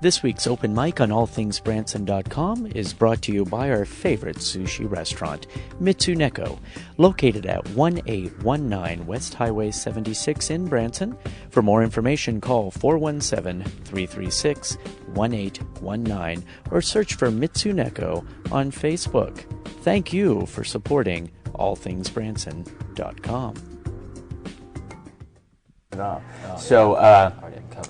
This week's open mic on allthingsbranson.com is brought to you by our favorite sushi restaurant, Mitsuneko, located at 1819 West Highway 76 in Branson. For more information, call 417-336-1819 or search for Mitsuneko on Facebook. Thank you for supporting allthingsbranson.com.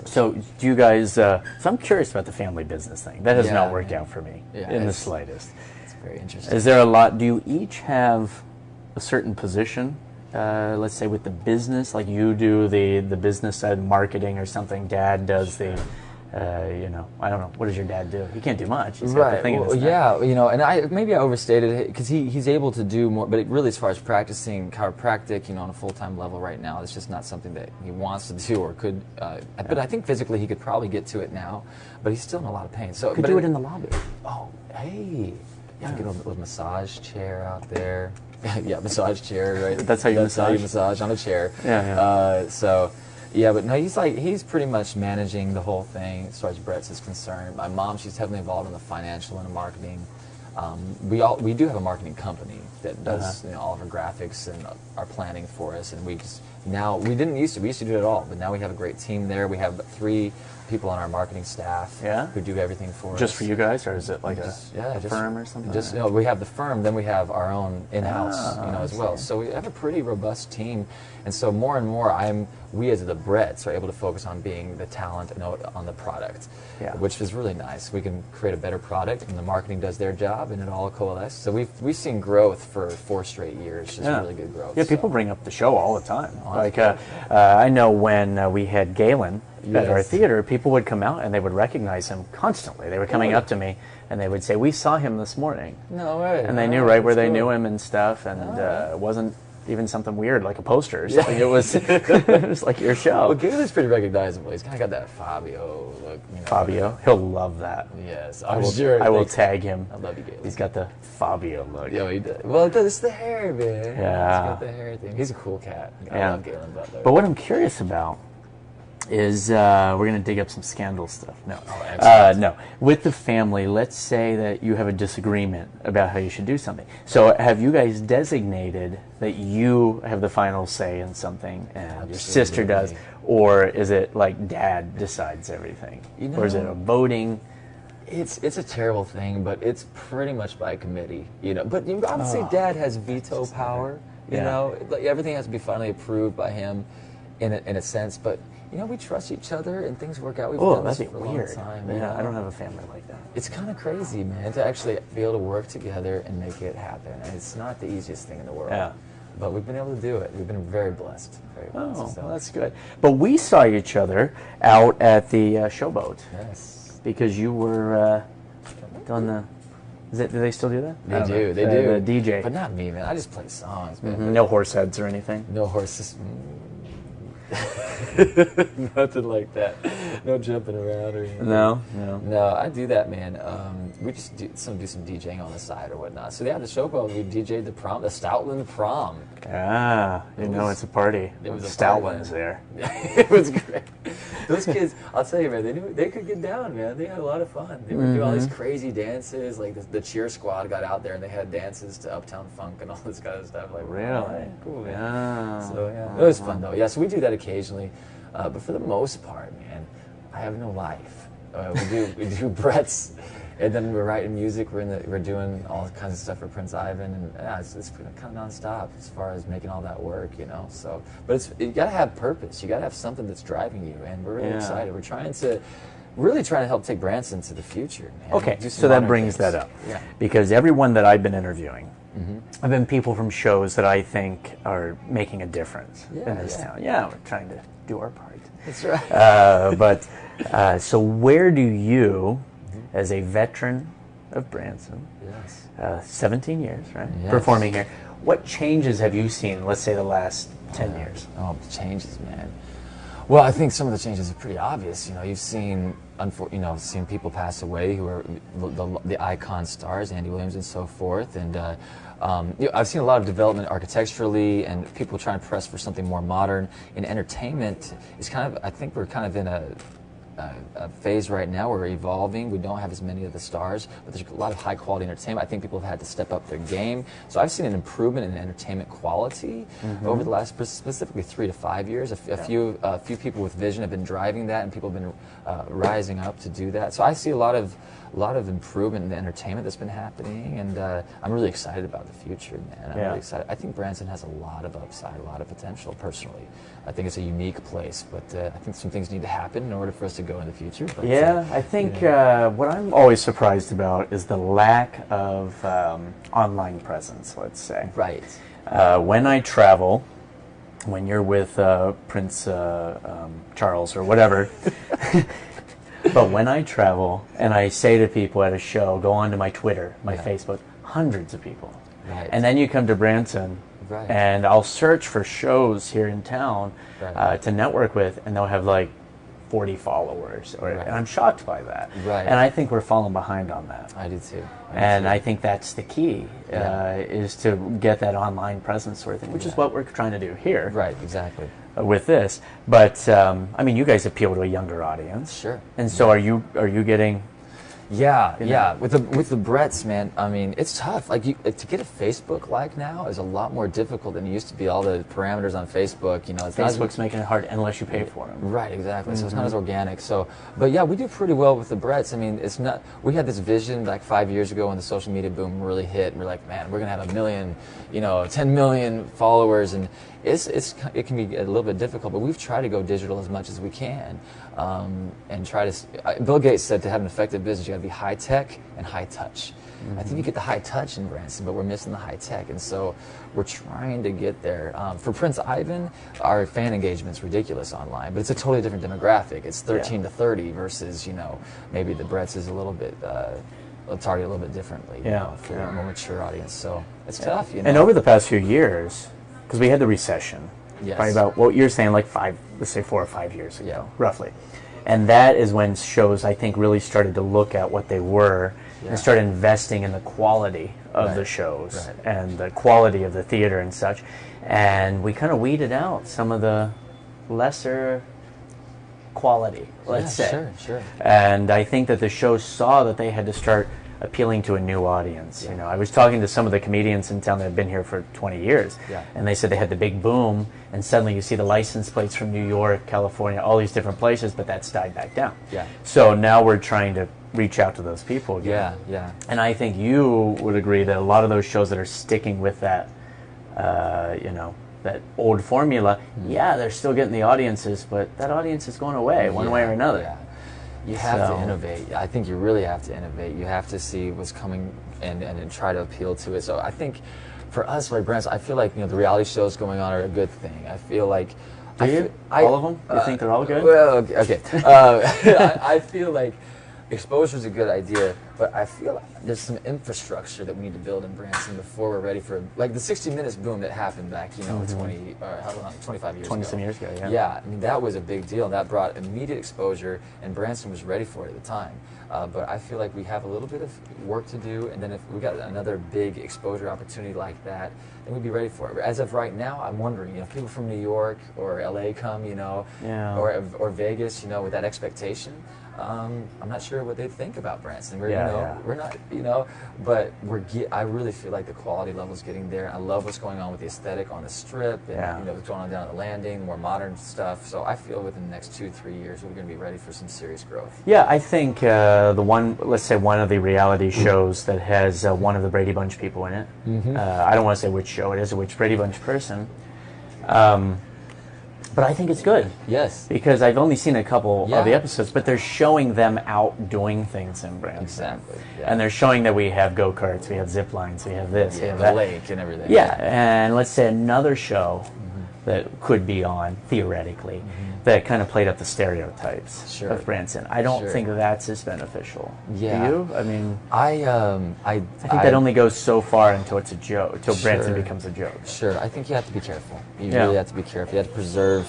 So do you guys, so I'm curious about the family business thing. That has not worked out for me in the slightest. It's very interesting. Is there a lot, do you each have a certain position, let's say with the business, like you do the business side, marketing or something, Dad does the, I don't know, what does your dad do? He can't do much. He's got the thing in his neck. And maybe I overstated it because he's able to do more, but it really, as far as practicing chiropractic, on a full-time level right now, it's just not something that he wants to do or could. But I think physically he could probably get to it now, but he's still in a lot of pain. So could do it in the lobby. Oh, hey, get a little massage chair out there. Massage chair, right? That's how you massage. How you massage on a chair. But no, he's pretty much managing the whole thing as far as Bretts is concerned. My mom, she's heavily involved in the financial and the marketing. We do have a marketing company that does all of our graphics and our planning for us, and we used to do it all, but now we have a great team there. We have 3 people on our marketing staff who do everything for us. Just for you guys, or is it like a firm or something? We have the firm, then we have our own in-house, as well. So we have a pretty robust team, and so more and more, we as the Bretts are able to focus on being the talent and on the product, which is really nice. We can create a better product, and the marketing does their job, and it all coalesces. So we've seen growth for 4 straight years, just really good growth. Yeah, people bring up the show all the time. I know when we had Galen at our theater, people would come out and they would recognize him constantly. They were coming up to me and they would say, "We saw him this morning." No way. And they knew right where they knew him and stuff, and it wasn't even something weird like a poster or something. It was like your show. Well, Galen's pretty recognizable. He's kind of got that Fabio look. Fabio, he'll love that. Yes, I will tag him. I love you, Galen. He's got the Fabio look. Yeah, he does. Well, it's the hair, man. Yeah. He's got the hair thing. He's a cool cat. I love Galen Butler. But what I'm curious about is we're going to dig up some scandal stuff. No. No. With the family, let's say that you have a disagreement about how you should do something. So have you guys designated that you have the final say in something and your sister does? Or is it like Dad decides everything? Or is it a voting? It's a terrible thing, but it's pretty much by committee, But I would say Dad has veto power, Like everything has to be finally approved by him in a sense, but we trust each other and things work out. We've done this for a long time. Yeah, I don't have a family like that. It's kind of crazy, man, to actually be able to work together and make it happen. And it's not the easiest thing in the world. Yeah. But we've been able to do it. We've been very blessed. Well, that's good. But we saw each other out at the Showboat. Yes. Because you were on the... do they still do that? They do. The DJ. But not me, man. I just play songs, man. No horse heads or anything? No horses. Nothing like that. No jumping around or anything. No. I do that, man. We just do some DJing on the side or whatnot. So the Showboat, we DJ'd the Stoutland prom. It's a party. It was Stoutland's there. It was great. Those kids, I'll tell you, man, they could get down, man. They had a lot of fun. They would do all these crazy dances. Like the cheer squad got out there and they had dances to Uptown Funk and all this kind of stuff. Like, really? Cool, man. So it was fun though. Yeah, so we do that occasionally, but for the most part, man, I have no life. We do Bretts, and then we're writing music. We're doing all kinds of stuff for Prince Ivan, and it's kind of nonstop as far as making all that work, So, but you gotta have purpose. You gotta have something that's driving you, and we're really excited. We're trying to help take Branson to the future, man. Okay, so that brings that up, because everyone that I've been interviewing have been people from shows that I think are making a difference in this town. Yeah, we're trying to do our part. That's right. So where do you, as a veteran of Branson, 17 years, right, performing here, what changes have you seen, let's say, the last 10 years? Oh, changes, man. Well, I think some of the changes are pretty obvious. You've seen, seen people pass away who are the icon stars, Andy Williams and so forth, and I've seen a lot of development architecturally, and people trying to press for something more modern. In entertainment, it's I think we're kind of in a phase right now. We're evolving. We don't have as many of the stars, but there's a lot of high quality entertainment. I think people have had to step up their game. So I've seen an improvement in entertainment quality over the last specifically 3 to 5 years. A few people with vision have been driving that, and people have been rising up to do that. So I see a lot of improvement in the entertainment that's been happening, and I'm really excited about the future, man. I'm really excited. I think Branson has a lot of upside, a lot of potential. Personally, I think it's a unique place, but I think some things need to happen in order for us to go in the future. But, I think what I'm always surprised about is the lack of online presence, let's say. Right. When I travel, when you're with Prince Charles or whatever, but when I travel and I say to people at a show, go onto my Twitter, my Facebook, hundreds of people. Right. And then you come to Branson, and I'll search for shows here in town to network with, and they'll have like 40 followers, and I'm shocked by that. Right. And I think we're falling behind on that. I do too. I think that's the key, is to get that online presence sort of thing, which is what we're trying to do here. Right, exactly. With this. But, I mean, you guys appeal to a younger audience. Sure. And so are you getting... Yeah. With the Bretts, man, I mean, it's tough. Like, to get a Facebook like now is a lot more difficult than it used to be. All the parameters on Facebook, it's Facebook's making it hard unless you pay for them. Right, exactly. So it's not as organic. So, but yeah, we do pretty well with the Bretts. I mean, it's not. We had this vision like 5 years ago when the social media boom really hit, and we're like, man, we're gonna have 1 million, 10 million followers, and it can be a little bit difficult, but we've tried to go digital as much as we can, and try to. Bill Gates said to have an effective business, you got to be high tech and high touch. I think you get the high touch in Branson, but we're missing the high tech, and so we're trying to get there. For Prince Ivan, our fan engagement's ridiculous online, but it's a totally different demographic. It's 13 to 30 versus maybe the Bretts is a little bit. Target a little bit differently, for a more mature audience. So it's tough, And over the past few years, because we had the recession, probably about what you're saying, like 4 or 5 years ago, roughly. And that is when shows, I think, really started to look at what they were and started investing in the quality of the shows and the quality of the theater and such. And we kind of weeded out some of the lesser quality, let's say. Sure. And I think that the show saw that they had to start appealing to a new audience. I was talking to some of the comedians in town that have been here for 20 years, and they said they had the big boom, and suddenly you see the license plates from New York, California, all these different places, but that's died back down. So now we're trying to reach out to those people again. And I think you would agree that a lot of those shows that are sticking with that, that old formula, they're still getting the audiences, but that audience is going away one way or another. You have to innovate. I think you really have to innovate. You have to see what's coming and try to appeal to it. So I think for us, like Branson, I feel like the reality shows going on are a good thing. I feel like all of them? You think they're all good? Well, okay. I feel like exposure is a good idea, but I feel like there's some infrastructure that we need to build in Branson before we're ready for like the 60 Minutes boom that happened back 25 years 20-some years ago. I mean, that was a big deal. That brought immediate exposure, and Branson was ready for it at the time. But I feel like we have a little bit of work to do, and then if we got another big exposure opportunity like that, then we'd be ready for it. As of right now, I'm wondering, if people from New York or LA come, or Vegas, with that expectation, I'm not sure what they think about Branson. We're not, but I really feel like the quality level is getting there. I love what's going on with the aesthetic on the Strip, and what's going on down at the Landing, more modern stuff. So I feel within the next 2-3 years, we're going to be ready for some serious growth. Yeah, I think let's say one of the reality shows that has one of the Brady Bunch people in it. I don't want to say which show it is or which Brady Bunch person. But I think it's good. Yes. Because I've only seen a couple of the episodes, but they're showing them out doing things in Branson. Exactly. And they're showing that we have go-karts, we have zip lines, we have this, we have the that. lake and everything. Yeah, and let's say another show that could be on, theoretically, that kind of played up the stereotypes of Branson. I don't think that's as beneficial. Yeah. Do you? I mean, I think that only goes so far until it's a joke, until Branson becomes a joke. Sure. I think you have to be careful. You really have to be careful. You have to preserve.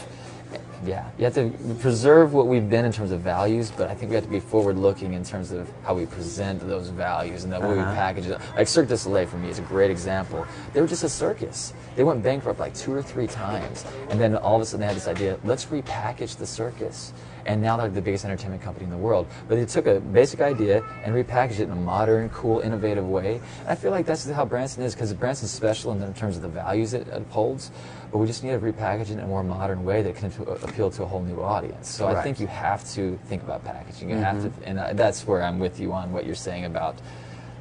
Yeah, you have to preserve what we've been in terms of values, but I think we have to be forward-looking in terms of how we present those values and the way we package it. Like Cirque du Soleil for me is a great example. They were just a circus. They went bankrupt like 2 or 3 times, and then all of a sudden they had this idea, let's repackage the circus and now they're the biggest entertainment company in the world. But they took a basic idea and repackaged it in a modern, cool, innovative way. And I feel like that's how Branson is, because Branson's special in terms of the values it upholds, but we just need to repackage it in a more modern way that can appeal to a whole new audience. So I think you have to think about packaging. You have to, and that's where I'm with you on what you're saying about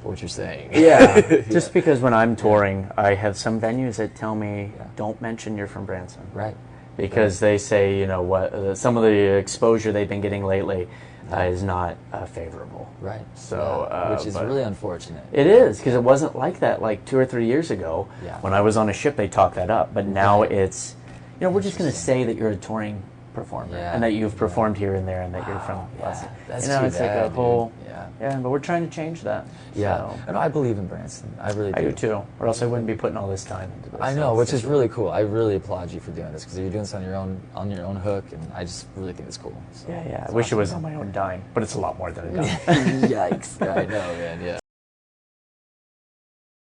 what you're saying. Yeah, just because when I'm touring, I have some venues that tell me, don't mention you're from Branson. Right. Because they say, you know, what some of the exposure they've been getting lately is not favorable. Right. So, which is really unfortunate. It is, because it wasn't like that like 2 or 3 years ago. Yeah. When I was on a ship, they talked that up. But now it's, you know, we're just going to say that you're a touring performer and that you've performed here and there and that you're from us. That's you know, too it's bad, like a whole, dude. but we're trying to change that. Yeah, So. and I believe in Branson. I really do. I do too, or else I wouldn't be putting all this time into this. I know, which is really cool. I really applaud you for doing this, because you're doing this on your own hook, and I just really think it's cool. So, I wish it was on my own dime, but it's a lot more than a dime. Yikes! I know, man. Yeah.